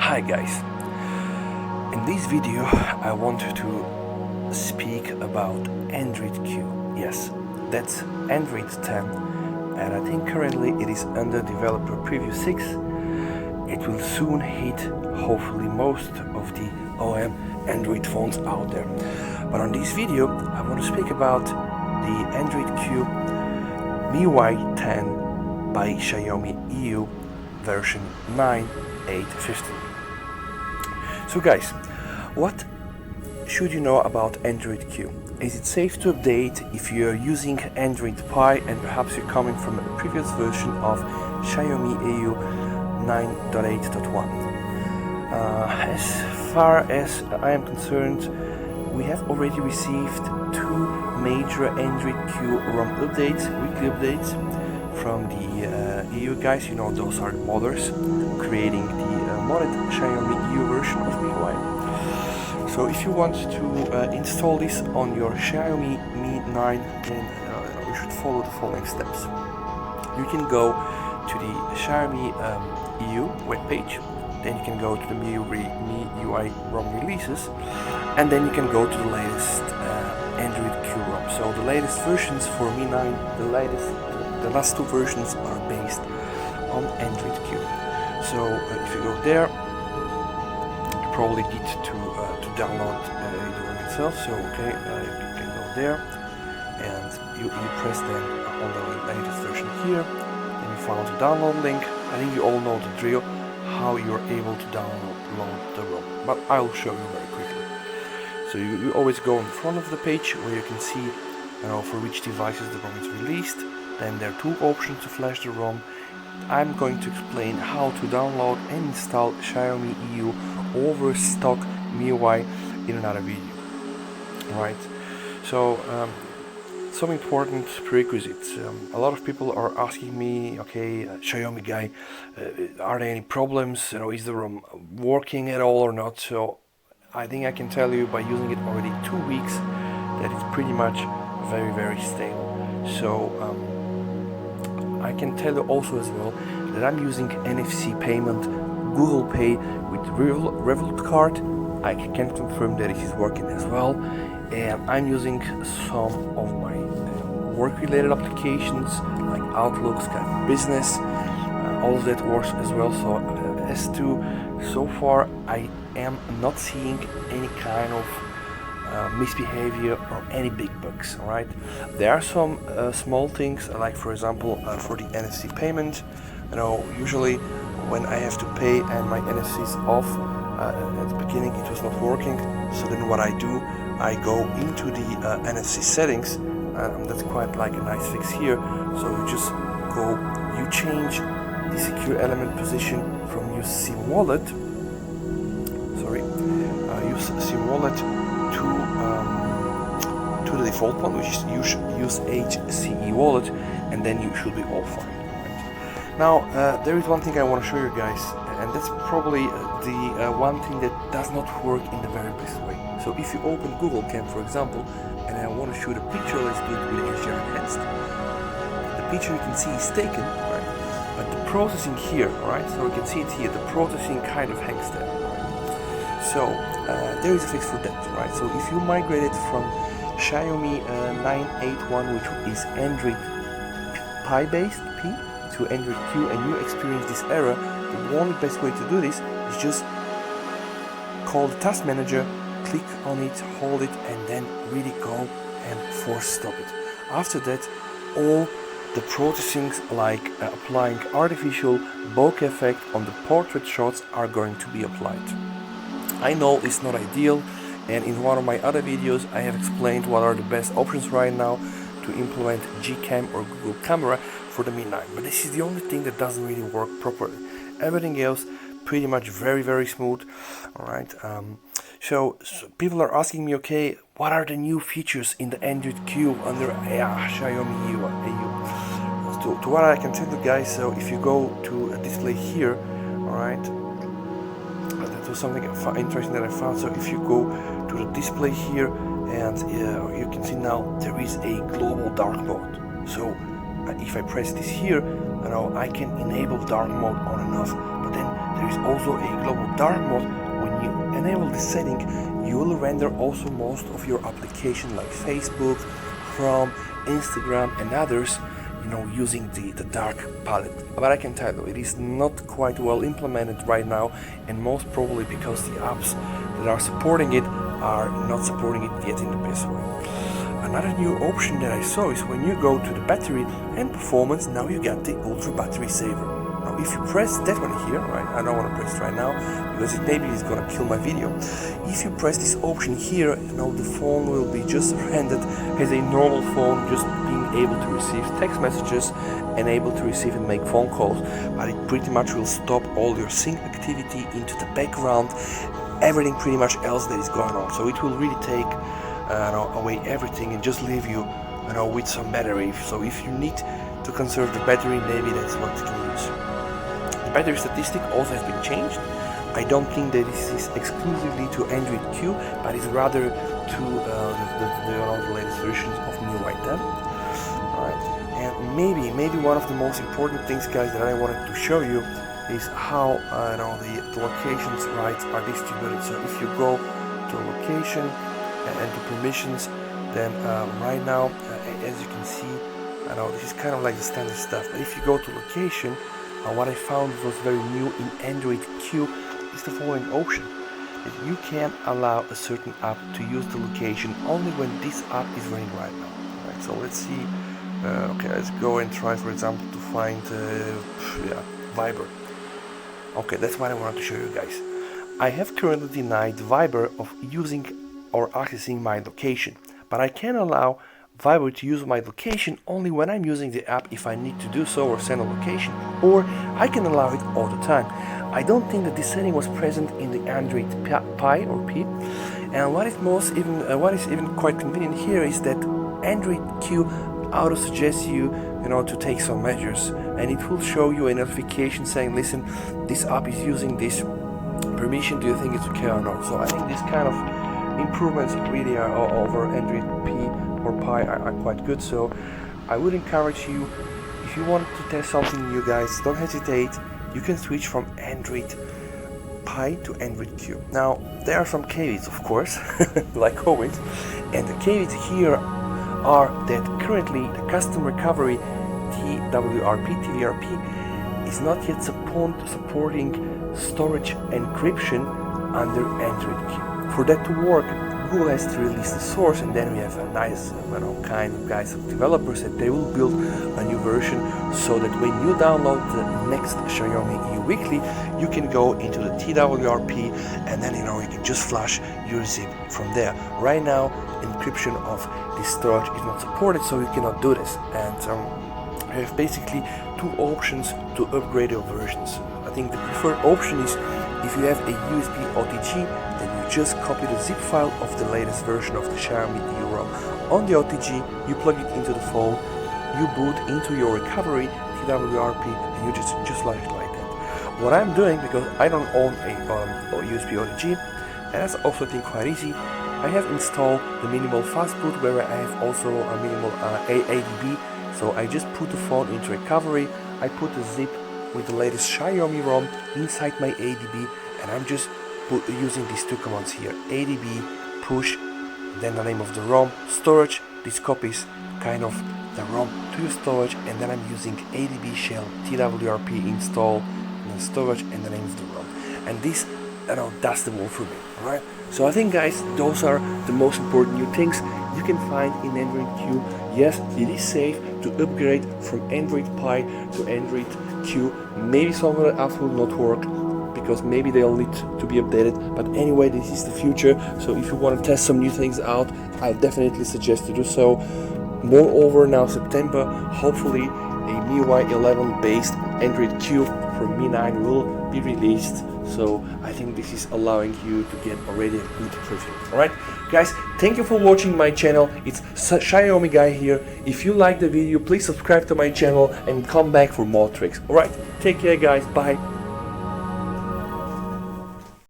Hi guys, in this video I want to speak about Android Q. Yes, that's Android 10 and I think currently it is under developer preview 6. It will soon hit hopefully most of the OEM Android phones out there. But on this video I want to speak about the Android Q MIUI 10 by Xiaomi.eu version 9.8.15. So guys, what should you know about Android Q? Is it safe to update if you're using Android Pie and perhaps you're coming from a previous version of Xiaomi.eu 9.8.1? As far as I am concerned, we have already received two major Android Q ROM updates, weekly updates from the EU guys. You know, those are the modders creating the modded Xiaomi.eu version of MIUI. So if you want to install this on your Xiaomi Mi 9, then you should follow the following steps. You can go to the Xiaomi EU webpage, then you can go to the MIUI ROM releases, and then you can go to the latest Android Q ROM. So the latest versions for Mi 9, the last two versions are based on Android Q. So if you go there, you probably need to download the ROM itself. So okay, you can go there and you press then on the latest version here. Then you found the download link. I think you all know the drill, how you're able to download the ROM, but I'll show you very quickly. So you always go in front of the page where you can see for which devices the ROM is released. Then there are two options to flash the ROM. I'm going to explain how to download and install Xiaomi.eu over stock MIUI in another video. Alright, so some important prerequisites. A lot of people are asking me, okay, Xiaomi guy, are there any problems? Is the ROM working at all or not? So I think I can tell you by using it already 2 weeks that it's pretty much very stable. So I can tell you also as well that I'm using NFC payment, Google Pay with Revolut card. I can confirm that it is working as well, and I'm using some of my work-related applications like Outlook, Skype Business. All of that works as well. So as to so far, I am not seeing any kind of misbehavior or any big bugs. Alright, there are some small things, like for example for the NFC payment. Usually when I have to pay and my NFC is off, at the beginning it was not working. So then what I do, I go into the NFC settings. That's quite like a nice fix here. So you just go, you change the secure element position from use SIM wallet. Use SIM wallet to the default one, which is use HCE wallet, and then you should be all fine. Right? Now there is one thing I want to show you guys, and that's probably the one thing that does not work in the very best way. So if you open Google Cam, for example, and I want to shoot a picture, let's do it with HDR enhanced. The picture you can see is taken, right? But the processing here, right? So you can see it here. The processing kind of hangs there. Right? So there is a fix for that, right? So if you migrated from Xiaomi 9.8.1, which is Android Pie based P, to Android Q, and you experience this error, the only best way to do this is just call the task manager, click on it, hold it, and then really go and force stop it. After that, all the processings like applying artificial bokeh effect on the portrait shots are going to be applied. I know it's not ideal, and in one of my other videos I have explained what are the best options right now to implement GCam or Google Camera for the Mi 9, but this is the only thing that doesn't really work properly. Everything else pretty much very smooth. Alright, so people are asking me, okay, what are the new features in the Android Q under Xiaomi EU? To what I can tell you guys, so if you go to a display here, alright, that was something interesting that I found. So if you go to the display here, and you can see now there is a global dark mode. So if I press this here, I can enable dark mode on and off, but then there is also a global dark mode. When you enable this setting, you will render also most of your application like Facebook, Chrome, Instagram and others, using the dark palette. But I can tell you, it is not quite well implemented right now, and most probably because the apps that are supporting it are not supporting it yet in the best way. Another new option that I saw is when you go to the battery and performance, now you got the ultra battery saver. Now if you press that one here, right, I don't want to press it right now because it maybe is gonna kill my video. If you press this option here, the phone will be just rendered as a normal phone, just being able to receive text messages and able to receive and make phone calls, but it pretty much will stop all your sync activity into the background, everything pretty much else that is going on. So it will really take away everything and just leave you, with some battery. So if you need to conserve the battery, maybe that's what you can use. The battery statistic also has been changed. I don't think that this is exclusively to Android Q, but it's rather to the latest versions of MIUI 10. Alright, and maybe one of the most important things, guys, that I wanted to show you is how the locations rights are distributed. So if you go to location and to permissions, then right now, as you can see, this is kind of like the standard stuff. But if you go to location, what I found was very new in Android Q is the following option: that you can allow a certain app to use the location only when this app is running right now. Right, so let's see. Okay, let's go and try, for example, to find Viber. Okay, that's what I wanted to show you guys. I have currently denied Viber of using or accessing my location, but I can allow Viber to use my location only when I'm using the app if I need to do so or send a location, or I can allow it all the time. I don't think that this setting was present in the Android Pie or P, and what is even quite convenient here is that Android Q auto suggests you to take some measures, and it will show you a notification saying, listen, this app is using this permission, do you think it's okay or not? So I think this kind of improvements really are over Android P or Pi are quite good. So I would encourage you, if you want to test something new, guys, don't hesitate. You can switch from Android Pi to Android Q. Now there are some caveats, of course, like always, and the caveats here are that currently the custom recovery TWRP is not yet supporting storage encryption under Android Q. For that to work, Google has to release the source, and then we have a nice kind of guys of developers that they will build a new version so that when you download the next Xiaomi.eu weekly, you can go into the TWRP and then you can just flash your zip from there. Right now, encryption of this storage is not supported, so you cannot do this. And I have basically two options to upgrade your versions. I think the preferred option is if you have a USB OTG, then you just copy the zip file of the latest version of the Xiaomi.eu ROM on the OTG, you plug it into the phone, you boot into your recovery TWRP, and you just like that. What I'm doing, because I don't own a USB OTG, and that's also I think quite easy, I have installed the minimal fast boot where I have also a minimal ADB. So I just put the phone into recovery, I put the zip with the latest Xiaomi ROM inside my ADB, and I'm just using these two commands here: ADB, push, then the name of the ROM, storage. This copies kind of the ROM to your storage, and then I'm using ADB shell TWRP install, and then storage, and the name of the ROM. And this, does the work for me. Alright? So I think, guys, those are the most important new things you can find in Android Q. Yes, it is safe to upgrade from Android Pie to Android Q. Maybe some of the apps will not work because maybe they'll need to be updated, but anyway, this is the future. So if you want to test some new things out, I definitely suggest to do so. Moreover, now September, hopefully a MIUI 11 based Android Q from Mi 9 will be released. So I think this is allowing you to get already a good preview. Alright guys, thank you for watching my channel. It's Xiaomi guy here. If you like the video, please subscribe to my channel and come back for more tricks. Alright, take care guys, bye.